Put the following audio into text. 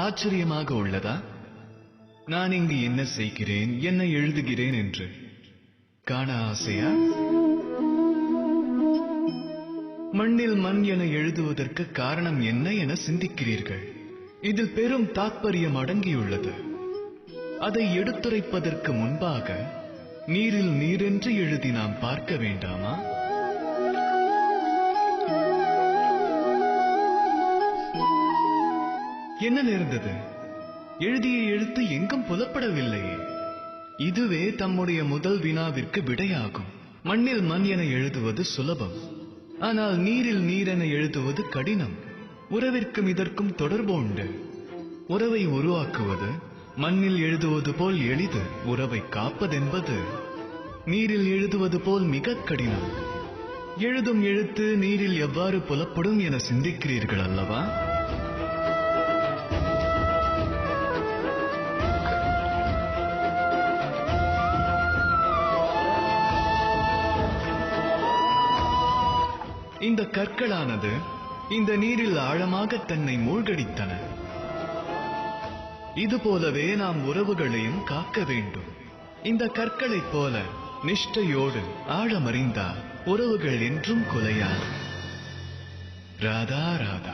ஆச்சரியமாக உள்ளதா? நான் இங்கு என்ன செய்கிறேன், என்ன எழுதுகிறேன் என்று காண ஆசையா? மண்ணில் மண் என எழுதுவதற்கு காரணம் என்ன என சிந்திக்கிறீர்கள். இதில் பெரும் தாத்பரியம் அடங்கியுள்ளது. அதை எடுத்துரைப்பதற்கு முன்பாக நீரில் நீரென்று எழுதி நாம் பார்க்க வேண்டாமா? என்ன நேர்ந்தது? எழுதிய எழுத்து எங்கும் புலப்படவில்லையே. இதுவே தம்முடைய முதல் வினாவிற்கு விடையாகும். மண்ணில் மண் என எழுதுவது சுலபம், ஆனால் நீரில் நீர் என எழுதுவது கடினம். உறவிற்கும் இதற்கும் தொடர்பு உண்டு. உறவை உருவாக்குவது மண்ணில் எழுதுவது போல் எளிது. உறவை காப்பதென்பது நீரில் எழுதுவது போல் மிக கடினம். எழுதும் எழுத்து நீரில் எவ்வாறு புலப்படும் என சிந்திக்கிறீர்கள் அல்லவா? இந்த கற்களானது இந்த நீரில் ஆழமாக தன்னை மூழ்கடித்தன. இதுபோலவே நாம் உறவுகளையும் காக்க வேண்டும். இந்த கற்களைப் போல நிஷ்டையோடு ஆழமறிந்தால் உறவுகள் என்றும் குலையாது. ராதா ராதா.